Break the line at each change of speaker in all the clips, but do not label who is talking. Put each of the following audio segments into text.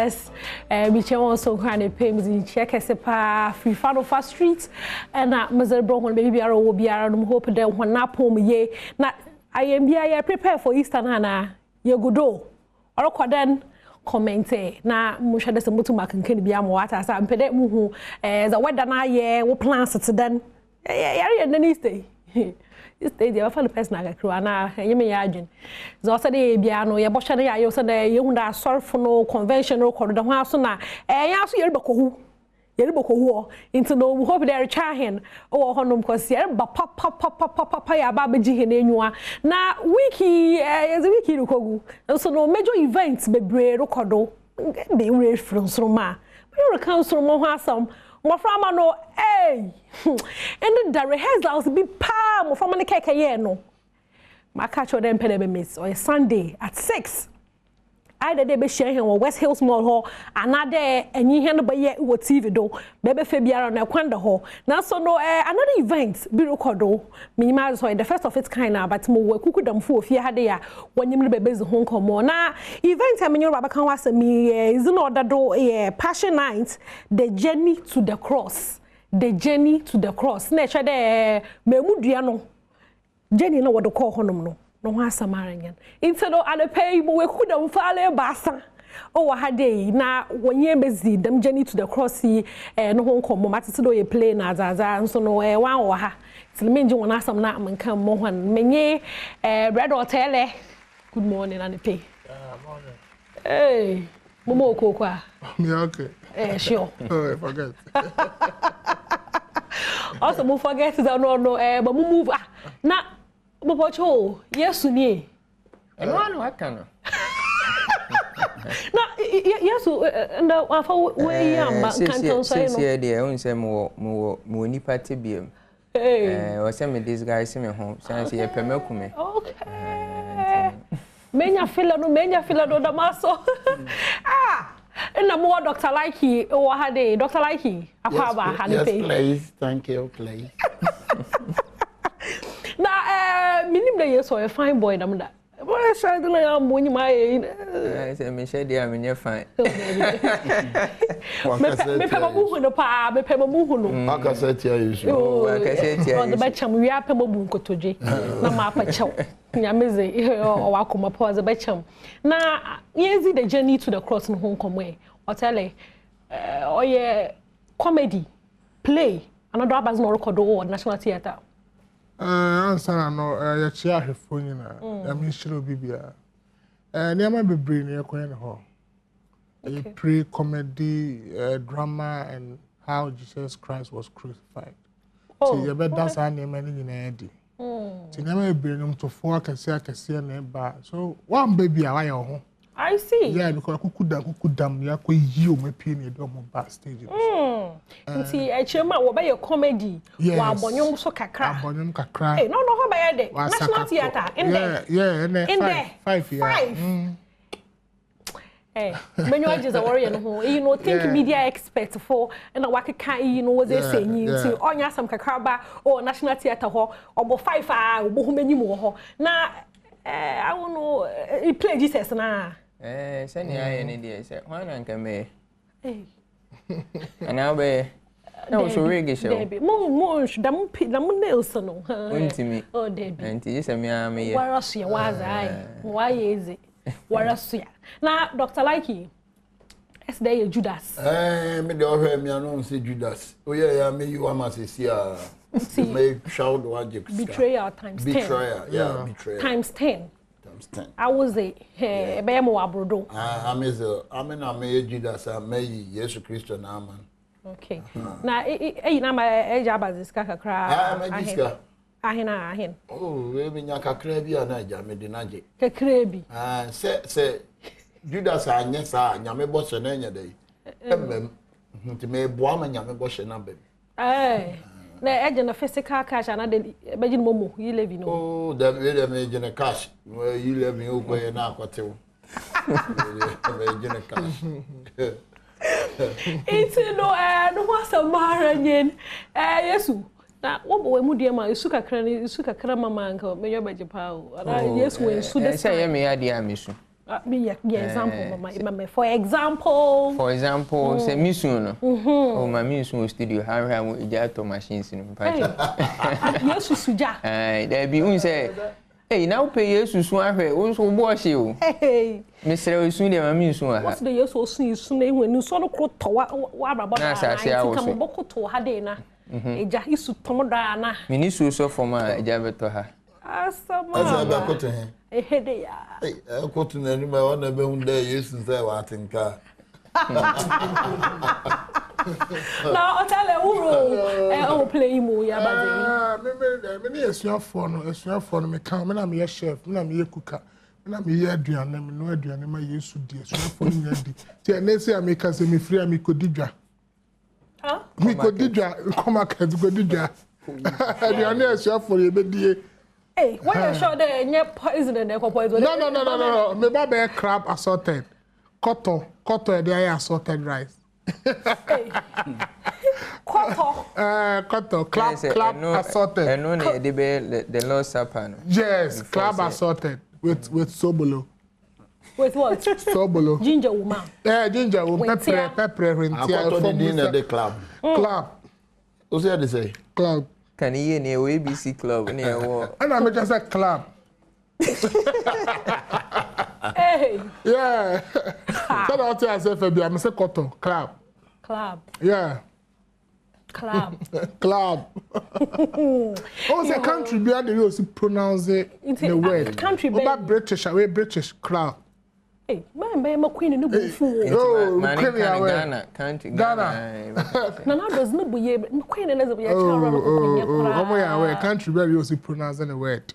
Yes, we also kind of pay me check as a pa free Fanofa Street and miserable when baby are will be around hope that one nap home ye. Now I am here prepare for Eastern Hana. You go do or then comment na musha de semutu makenken bia mo wata sa mpede muhu za weda na ye wo plans to then yare na ni stay. This day the fellow person akakro na yeme ya adwen za o se de bia no ye bohwe na ya yo se de ye hu da sorfo no conventional corridor ho aso na ya so yere bokohu into no hope there cha hen o honom kwase yere ba papa ya ba beji he na enwa na wiki is a wiki rukogu so no major events bebre rekodo be we from Nsoromma we can Nsoromma ho asam Moframa no, hey, and the rehearsals be pa, Moframa ne keke ye no. My catch or them pede miss or Sunday at 6. Either they be sharing or West Hills Mall Hall, another and you hand by yet what TV do, baby Fabiara na Kwanda Hall. Now so no another event, Birokodo, minimize the first of its kind now, but more kukudam for if you had there when you be busy home come on. Now event I mean your Rabba was me is in order do passion night, the journey to the cross. The journey to the cross. Nature de memudiano. Journey no what to call honom no. No one Samaritan. Instead of other pay, we couldn't follow Bassa. Oh, I had day now when you busy them journey to the cross, no home come, Matito, you play Nazaza, and so no one or her. It's the main one, some not and come more many bread or tele. Good morning, and the pay. Hey, Momo Coca. Okay. Sure.
Oh, I forget.
Also, move forget is no, but move. Now. Bobocho, yes, ni.
No, I can't.
No, yes, and I thought we am can't say no.
There, only say more ni party beam. Or send me this guy, send me home. Since he permit me.
Okay. Menya fila no da maso. Ah. And the more Dr. Likey, or had a Dr. Likey, a power had a pay.
Please, thank you, please.
Na minimum years or a fine boy nam da. Boy shy the am when you my
I say me share dey am you fine.
Me pema buhu no pa, me pema buhu no.
Aka say tia you so.
Oh, aka say tia you.
On the bacham we are pema buhu kotoje. Na ma pa chew. Nyameze o wakoma pa the bacham. Na yezi the journey to the cross no hon komwe. O tell oye comedy, play, another abas no record o National Theatre.
Answer no ya chia hefo nyina ya mi shiro bibia niam be brain ya kwen ho pre comedy drama and how Jesus Christ was crucified so you better dance and niam ni nyina di so niam be brain to fo akase na ba so one baby a why ho
I see.
Yeah, because kukudam ya ko yi o mapi na do mo backstage.
Nti echema wo ba ye comedy wa abonyom so kakra.
Abonyom kakra.
Eh no ho ba ye de. National Theatre in there.
Yeah, in there. 5 years.
5. Eh, menyo ajiza warrior no ho. You know think media expert for and na wakeka you know was say nti onya sam kakra ba o National Theatre ho obo 5 ah obo hu manyim wo ho. Na I don't know he play Jesus na.
Send ya any day say one and come me. And I be no so reggae show.
Debbie, mo dam nails no.
Untimi.
Oh Debbie.
And you say me am here.
Warasu ya wazai. Why is it? Warasu ya. Na Dr. Likey. Is there Judas?
Me dey ohwe me anu say Judas. Oh yeah, me you am say me shout logic.
Betrayal times 10.
Betrayal, yeah, betrayal.
Times 10.
Times 10.
I was a be mo abrodo.
I'm me Judas am me Jesus Christ na man.
Okay. Na na ma eja baziska kakra.
Me diska.
Ahen.
Oh, we nya kakra bi ana ja me de naje.
Kakra bi.
Se Judas anya sa nyame bo se na nya dai. Nti me bo am nyame bo she na bem.
Na eje na physical cash na de beji momo you live no.
Oh, that we me eje na cash. You live me o ko na akotew. Me eje na cash.
It's no what's a maranyen. Yesu. Na wo bo mu de ma isu kakra mama nka me yo beje pa o. Ana Yesu we su de
say me ya dia mesu.
Me example, mama. For example,
say me soon. Oh, my me soon studio. How we get to machines in
Yes, Suja.
There be one say, hey, now pay yes to soon. Also wash you. Hey, Mr. Soon, my me soon.
What's the yes or soon when you saw the quote to what about Boko to Hadena? Eja isu tomoda na.
Minisu so for my eja to her.
Asama.
Asa ko to he.
Ehede ya.
Eh ko to na ni ma wona be hun dey Yesu say wa tinka.
Na o tell e wuro o play mu ya bade.
Me esuafo no me kan me na me chef, me na me kuka. Me na me ye aduane, me no aduane ma Yesu di. Esuafo ni adi. Ti na say America say me free me kodidwa.
Huh?
Me kodidwa, come market kodidwa. Aduane esuafo ye be die.
Hey, why you sure there any poison in there? Poison?
No. Me ba be crab assorted. Cotton there assorted rice.
Hey.
Cotton, club assorted.
And only the Lord Supper.
Yes, club assorted with sobolo.
With what?
Sobolo.
Ginger woman.
Ginger woman. Pepper,
the club.
Club.
What's that they say?
Club.
Can you hear near ABC Club near war?
And I just say club.
Hey.
Yeah. So I'll tell you, I'm say cotton. Club. Yeah.
Club.
Oh, the country behind the also pronounce it the word.
Country
about British, British club.
Hey, my queen no be fool.
Oh,
Ghana, country
Ghana.
Nana does not be queen and as a
child. Country where you also pronounce the word.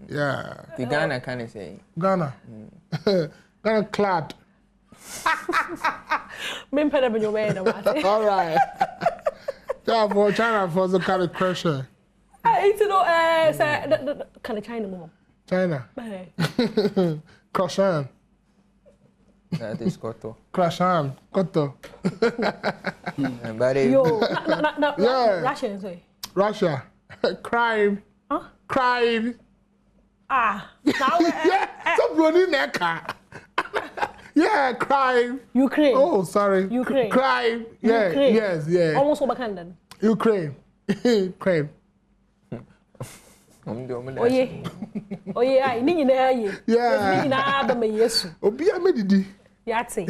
Yeah.
The Ghana can say.
Ghana. Ghana clad. All right. For China for the kind of pressure.
It's no kind of China mom.
China. Croissant.
That is Koto.
Croissant. Koto.
Yeah. Russian say.
Russia. Crime.
Huh?
Crime.
Ah.
Yeah. Stop running that car. Yeah, crime.
Ukraine.
Oh, sorry.
Ukraine.
Crime. Yeah.
Ukraine.
Yes. Yeah.
Almost overcanded.
Ukraine. Crime.
Oh yeah, I need you.
Yeah.
Na ba me Yesu.
Obi amedidi.
Yate.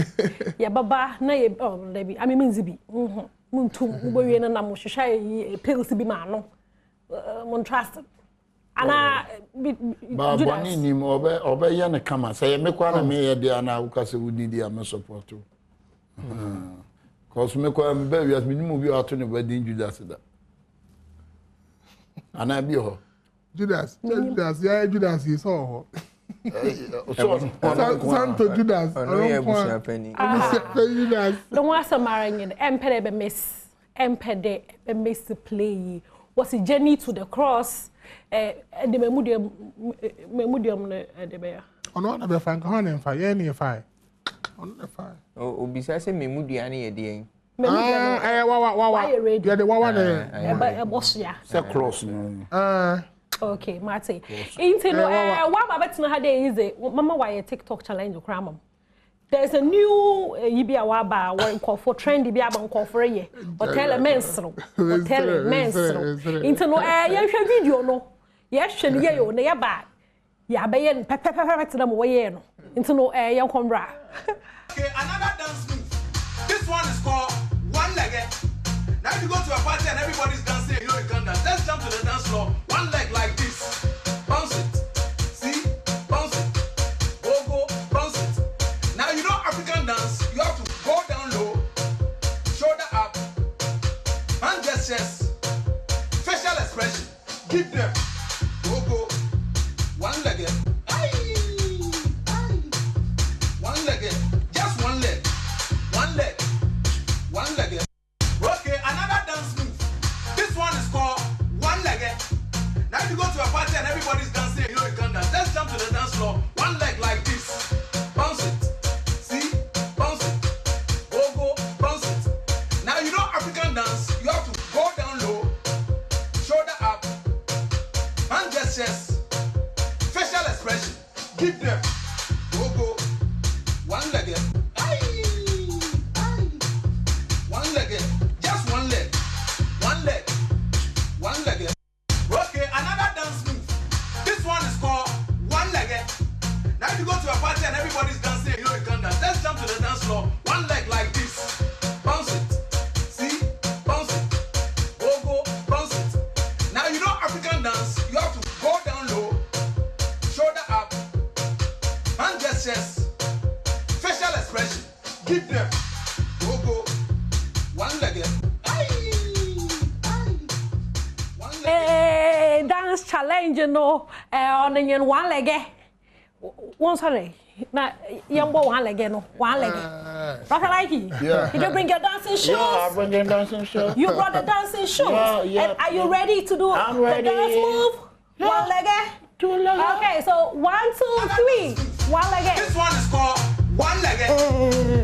Ya baba na ye lebi. Ami minzibi. Muntu ubowie na na mo hwehwa pills bi ma no. Mon trust. Ana
ba boni ni mo obe ye ne kama say me kwa na me ye dia na ukase wudi dia me support. Cause me kwa me be wias me ni mo bi ato ne wedding Judas da. Ana bi ho. Judas is all.
Santo Judas. Judas.
Don't want some marrying empire be miss empire be miss play. Was a journey to the cross. The memudium the bear.
On one of the fan can and fire any fire. On the fire.
Oh, besides Memudiani a day.
Why you're the one
a boss, yeah.
Cross.
Okay, Marty. Into what about no had easy. Mama, why a TikTok challenge of cram? There's a new Yibia Waba where call for trendy Biabon call for a year. Or tell a menstrual. Or tell a menstrual. Into no air, video no. Yes, she you near bad. Ya bayan pepper to them away into no air, young combra.
Okay, another dance move. This one is called one legged. Now you go to a party and everybody's dancing, you know you can't dance. Let's jump to the dance floor. One leg like this. Bounce it. See? Bounce it. Go, bounce it. Now you know African dance, you have to go down low, shoulder up, hand gestures, facial expression. Give them. Go. One legged. One legged. Just one leg. One legged. Okay, another dance move. This one is called one legged. Now you go to a party and Keep them. Go. One leg.
Hey, dance challenge, you know. On the one leg. One sorry. Now, young boy one leg, no. One leg. Not like it.
Yeah.
Did you bring your dancing shoes?
Yeah, I bring your dancing shoes.
You brought the dancing shoes.
Yeah.
And are you ready to do
I'm ready.
the dance move?
Yeah.
One leg.
Two legs.
Okay, so 1, 2, 3. One leg.
This one is called one leg.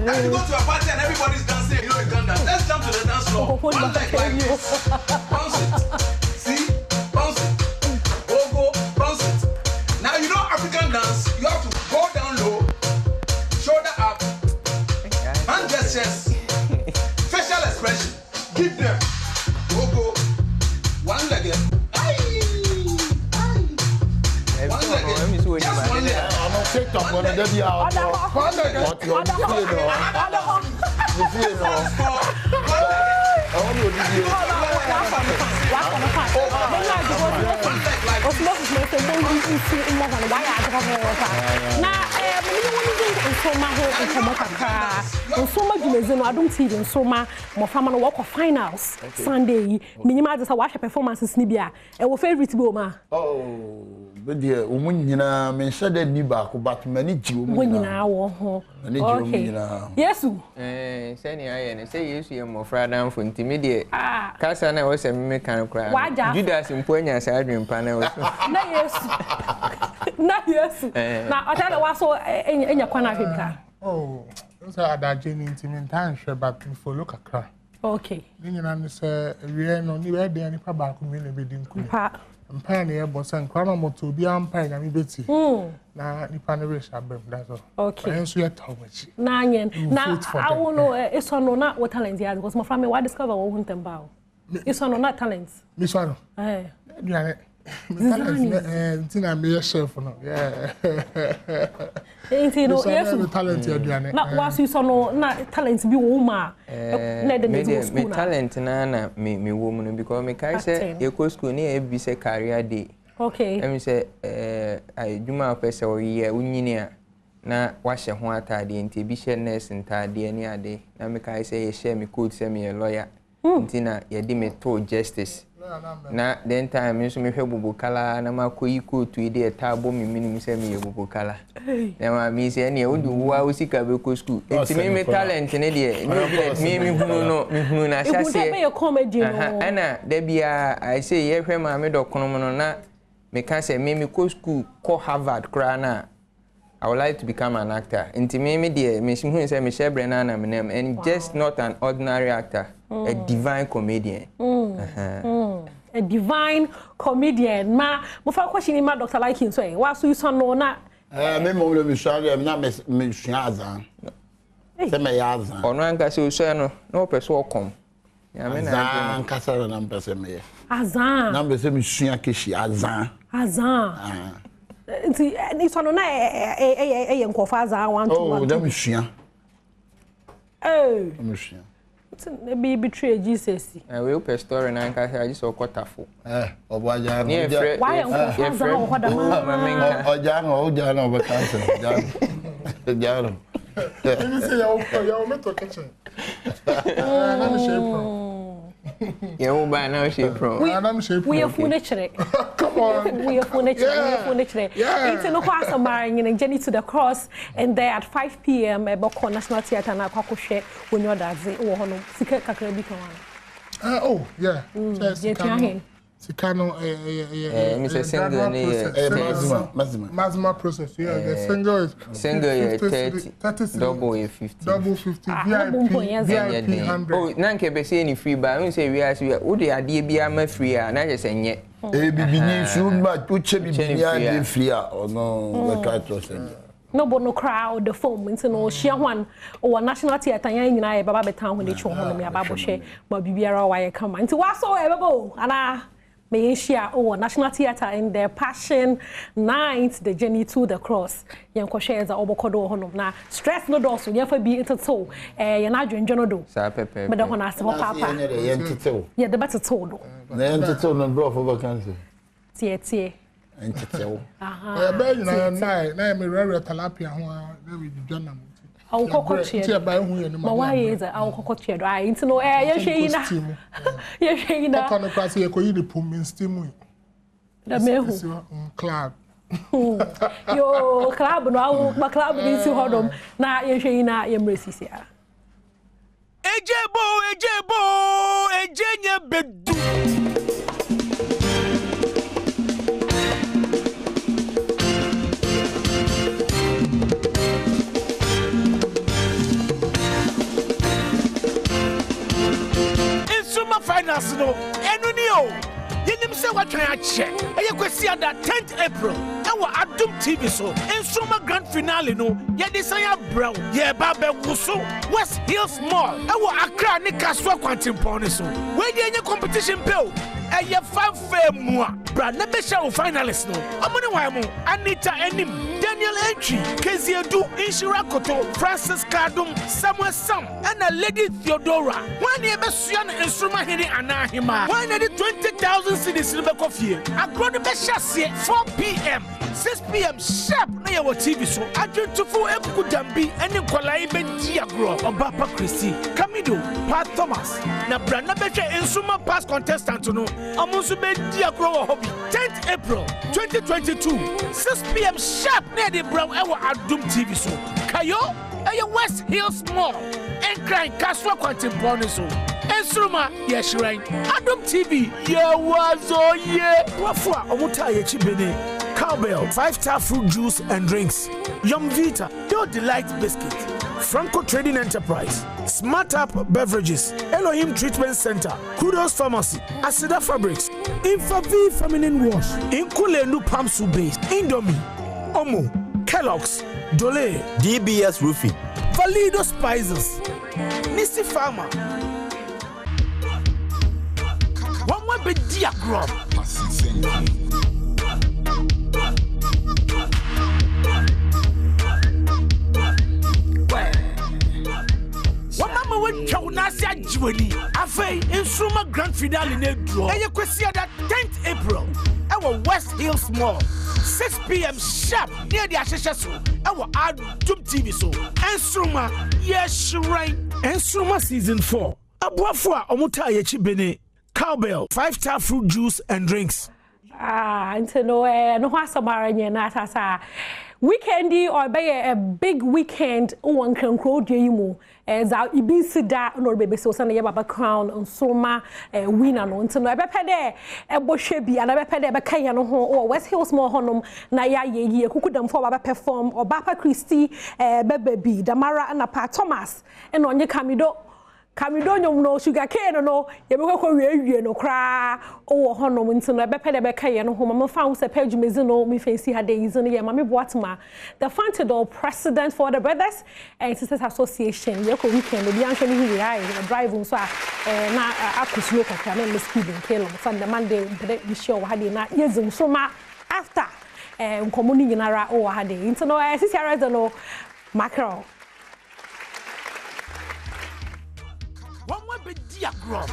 Now you go to a party and everybody's dancing, you know you can't dance. Let's jump to the dance floor. One leg like this. Bounce it. See? Bounce it. Go, bounce it. Now you know African dance, you have to go down low, shoulder up, hand gestures, facial expression. Give them. Go. One leg. Just one leg.
I'm on TikTok when they be out. One leg. What you see
finals Sunday. Minimum just watch performances nibia. Our favorite boma.
Oh, but dear, woman, you know, men said that ni back, but many Jew.
When you know, okay. Yes,
Send I say yes, you're more Friday for intermediate. Cassana was a mechanical cry. Judas in Puenya Sadrian panel.
Not yes. Now, I tell you what's so in your corner.
Oh, those are that Jenny intimate time, but before look at her.
Okay.
Then you know, we are no new idea any papa community didn't come. I'm pioneer, but some crime to be umpire and Betty. Now, the panelists are that's all.
Okay.
And so you're much.
Now, I won't know it's on not what talent he has because my family why discover what won't them bow. It's on not talents.
Miss One.
Eh.
Yeah. Tina me a chef no. Yeah.
Ain't you know yes.
Talent you do
Not was you no not talent be woman.
Me talent na me woman because me kai say you go school near be say career day.
Okay.
I mean say I juma pese o ye unyini a na wahye ho atade nti bi hye nurse ntade ani ade na me kai say ye share me code say me lawyer. Nti na ye di me to justice. Na then time nso me hwe bobokala na makoyi kotu ide etabo me minimum say me bobokala na ma mi say na odu wa osika be ko school enti me talent ne de me hunu na hyase
e comedy no
ana da bia I say ye hwe ma me dokono no na me can say me ko school ko Harvard kra na I would like to become an actor. Enti me de me hunu say me share brand na me name and just not an ordinary actor, a divine comedian.
A divine comedian. Ma fa question ma Dr. Liking so wa so you son no na
me mo le me share na me hua azan. Se me ya azan.
Ono anka se o so no na o pese o kom. Ya me na
azan kasara na pese me.
Azan.
Na me se me hua keshi azan.
Azan. Nti ni so no na e nkofa azan 1 2 1.
Oh, da me hua. Me hua.
Be betray Jesus.
We open story na anka I just okotafo.
Oboaja no.
Why azan o hoda ma.
Oja no obo cancel. Jaro.
You say you me to kitchen. Na me shape.
Yeah, we buy now shape from.
We are furniture.
Come on.
We are furniture. It's no kwasa marrying journey to the cross and there at 5 p.m. Eboko National Theatre na kwakoshe when you daze wo hono sika kakra bi kan wan.
Oh, yeah. Sikano
Mr. Single
Mazima process. Yeah, the single is
30 double is 50.
Double 50 VIP 100.
Oh, nanke be say any free buy. We say we are wo de ade bia ma free a na je say nye.
Bibini should not put bibini free or no we try to send.
No but no crowd the phone into no share one or National Theatre yan nyina e baba betan ho de chwo ho no me ababo hwe ma bibiara wa ye kama. Nti waso e bebo ana me share National Theatre in their Passion Night, the journey to the cross. Yan ko share za obokodo ho no na stress no do so yan fa bi into yan adwenjono do.
Sa pepe.
Me da ho na se papa. Yeah, the better to do.
Na yan tito no bro for vacancy.
Tie.
Be you na me rare tilapia ho na we dwana mo.
I'll cockle cheer. My why is I'll cockle cheer. I ain't no air, Shayna. Yes, Shayna.
On the class here, could you put me in steam?
The mail
club.
Yo, club, no, my club is to Adom. Now, you're Shayna, you're Mercy.
Ejebo, Ejenya bedu. Nsoromma finals no, enu ni o. Yenim se wa twan ache. Eye kwesi ada 10th April. Ewa Adom TV so. Nsoromma grand finale no. Ye de san ya brown. Ye ba be wuso. West Hills Mall. Ewa Accra ne Kaswa Kwantimpon ne so. We de enye competition pill. Eye fanfare mua. Bra na be show finalists no. Amone wan mo. Anita Enim, Daniel Entry, Keziedu, Inshira Koto, Francis Kadum, Samuel Sam, and a Lady Theodora. When ye be suan Nsoromma hini anahima. When ye 20,000 cedis in the coffee. I grow the best chassis 4 p.m. 6 p.m. sharp na your TV so. I do to full Eku Dambi and Nikolai Diagro or Bapa Christie. Camido, Pat Thomas. Na brand better Nsoromma past contestant no. Amusu be Diagro hobby. 10th April 2022. 6 p.m. sharp near the Brown Ewa Adom TV so. Kayo, West Hills Mall. And crying Kaswa Kwantimpon so. Nsoromma, yes, right. Adom TV, wazo ye. Wafua, Omuta Yechibene. Cowbell, 5-star fruit juice and drinks. Yum Vita, Your Delight Biscuit. Franco Trading Enterprise. Smart Up Beverages. Elohim Treatment Center. Kudos Pharmacy. Asida Fabrics. Infavi Feminine Wash. Inkulenu Pamsu Base. Indomie. Omo. Kellogg's. Dole.
DBS Roofing.
Valido Spices. Nisi Pharma. One more bit diagram. Wamama we Chaunasia Jueli. Afe Nsoromma grand finale ne draw. Eye kwesi that 10th April. Our West Hills Mall. 6 p.m. sharp near the Ashesha so. Our Adom TV so. Nsoromma, yes right. Nsoromma season 4. Abuafua Omuta Yechibene. Cowbell, 5-star fruit juice and drinks.
No Samara Nasa. Weekendy or by a big weekend, one can crowd you. As our Ibisida, no baby, so Sunday Baba Crown, Nsoromma, winner, no, so I better there, a Boshebi, and I better there, Bakayano, or West Hills more honum, Naya ye, who could them for Baba perform, or Bapa Christie, Baby, Damara, and Pat Thomas, and on your Camido. Camidonyo no sugar cane no ye be ko no kra o ho no nti no be pede be kaye no ho ma fa se page mezino mi fancy ha days no ye ma me boatma the Fantadol president for the Brothers and Sisters Association ye ko weekend bi anhwe ni hi ai drive so na akuslo kakra na me speeding kelo from the Monday be show ha dey na ye zum so ma after nkomo ni nyinara o ha dey nti no sisi ara no mackerel.
One more bit diagram.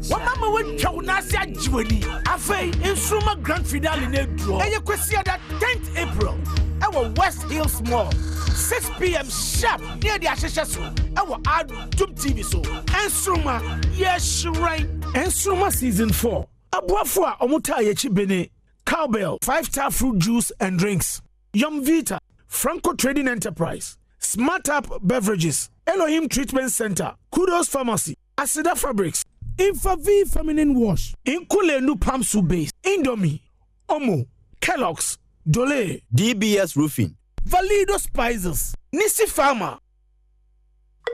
Wamama we Chaunasia Jueli. Afe Nsoromma grand finale ne draw. Eye kwesi that 10th April. Our West Hills Mall. 6 p.m. sharp near the Ashesha so. Our Adom TV so. Nsoromma, yes right. Nsoromma season 4. Abuafua Omuta Yechibene. Cowbell, 5-star fruit juice and drinks. Yum Vita, Franco Trading Enterprise. Smart Up Beverages. Elohim Treatment Center. Kudos Pharmacy. Asida Fabrics. Infavi Feminine Wash. Inkulenu Pamsu Base. Indomie. Omo. Kellogg's. Dole.
DBS Roofing.
Valido Spices. Nisi Pharma.